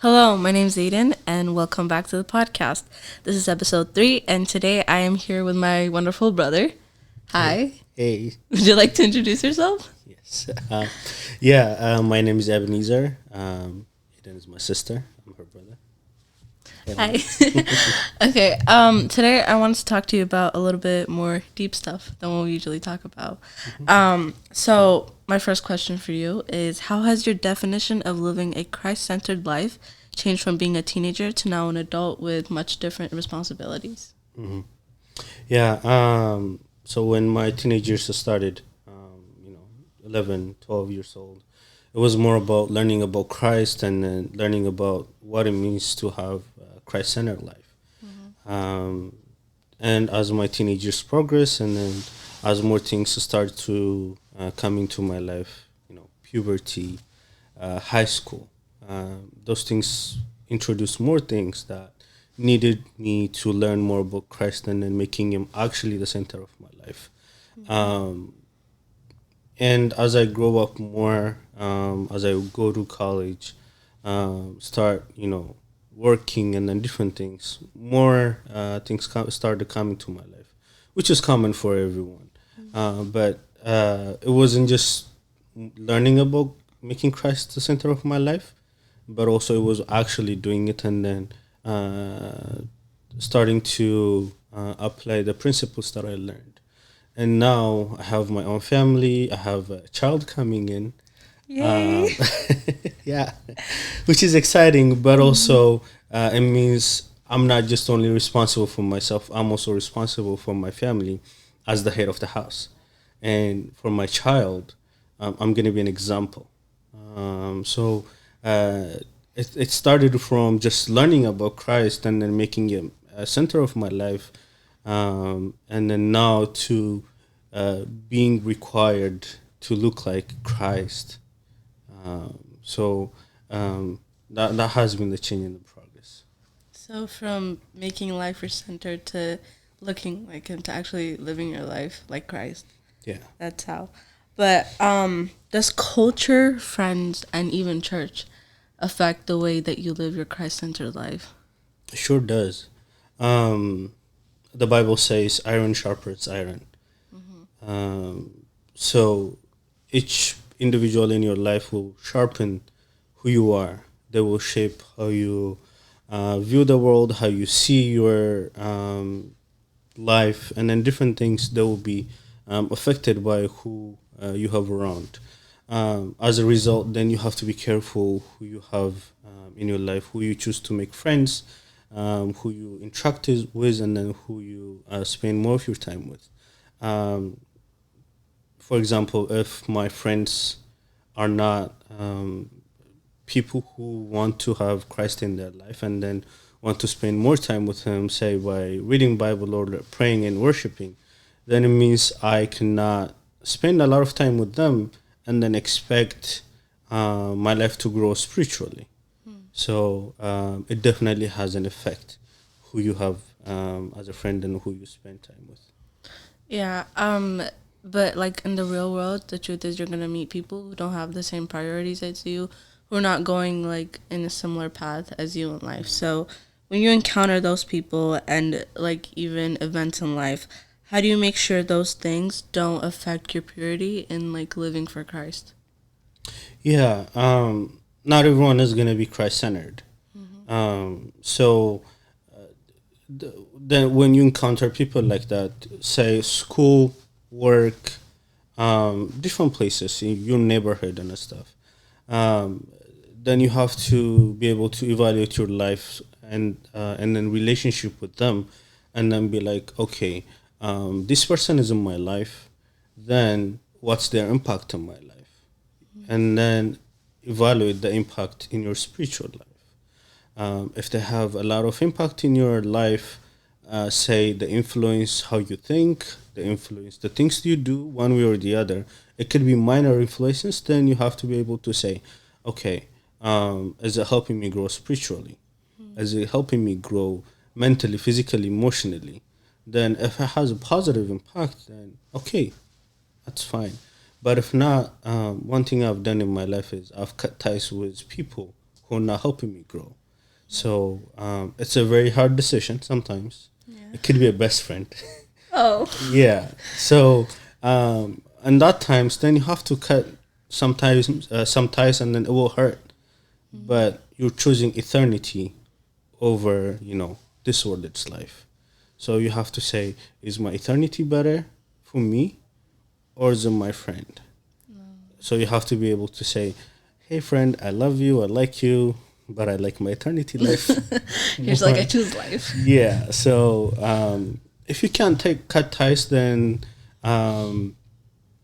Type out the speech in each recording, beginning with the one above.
Hello, my name's Edan, and welcome back to the podcast. This is episode 3, and today I am here with my wonderful brother. Hi. Hey. Would you like to introduce yourself? Yes. My name is Ebneazer. Eden is my sister. I'm her brother. Hi. Okay, today I wanted to talk to you about a little bit more deep stuff than what we usually talk about. So my first question for you is, how has your definition of living a Christ-centered life changed from being a teenager to now an adult with much different responsibilities? hmm Yeah. So when my teenage years started, 11, 12 years old, it was more about learning about Christ and then learning about what it means to have a Christ-centered life. Um, and as my teenage years progress, and then as more things start to come into my life, puberty, high school, those things introduced more things that needed me to learn more about Christ and then making Him actually the center of my life. Um, and as I grow up more, as I go to college, start working and then different things, more things started coming to my life, which is common for everyone. But it wasn't just learning about making Christ the center of my life, but also it was actually doing it and then starting to apply the principles that I learned. And now I have my own family. I have a child coming in. Yay! Yeah, which is exciting, but also it means I'm not just only responsible for myself. I'm also responsible for my family as the head of the house, and for my child, I'm going to be an example. So it started from just learning about Christ and then making him a center of my life, and then now to being required to look like Christ. So that has been the change in the progress. So from making life your center to looking like him to actually living your life like Christ. Yeah, That's how. But does culture, friends, and even church affect the way that you live your Christ-centered life? it sure does. Um, the Bible says, "Iron sharpens iron." So each individual in your life will sharpen who you are. They will shape how you view the world, how you see your life, and then different things that will be affected by who you have around. As a result, then you have to be careful who you have in your life, who you choose to make friends, who you interact with, and then who you spend more of your time with. Um, for example, if my friends are not people who want to have Christ in their life and then want to spend more time with Him, say by reading Bible or praying and worshiping, then it means I cannot spend a lot of time with them and then expect my life to grow spiritually. So it definitely has an effect who you have as a friend and who you spend time with. Yeah. But like in the real world, the truth is you're gonna meet people who don't have the same priorities as you, who are not going like in a similar path as you in life. So when you encounter those people and like even events in life, how do you make sure those things don't affect your purity in like living for Christ? Yeah, not everyone is going to be Christ centered. So then when you encounter people like that, say school, work, different places in your neighborhood and stuff, um, then you have to be able to evaluate your life and then relationship with them, and then be like, okay, this person is in my life. Then what's their impact on my life? And then evaluate the impact in your spiritual life. If they have a lot of impact in your life, say the influence how you think, the influence the things you do one way or the other, it could be minor influences, then you have to be able to say, okay, is it helping me grow spiritually? Is it helping me grow mentally, physically, emotionally? Then if it has a positive impact, then okay, that's fine. But if not, one thing I've done in my life is I've cut ties with people who are not helping me grow. So it's a very hard decision sometimes. Yeah. It could be a best friend. Oh. Yeah. So and that times then you have to cut some ties and then it will hurt. But you're choosing eternity over, this world, it's life. So you have to say, is my eternity better for me or is it my friend? So you have to be able to say, hey friend, I love you, I like you, but I like my eternity life. You're just like, I choose life. Yeah. So if you can't cut ties, then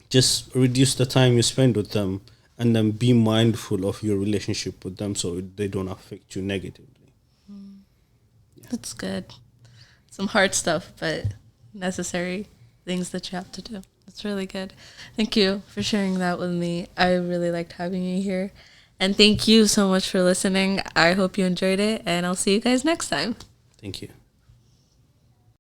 just reduce the time you spend with them and then be mindful of your relationship with them so they don't affect you negatively. Yeah. That's good. Some hard stuff, but necessary things that you have to do. That's really good. Thank you for sharing that with me. I really liked having you here. And thank you so much for listening. I hope you enjoyed it, and I'll see you guys next time. Thank you.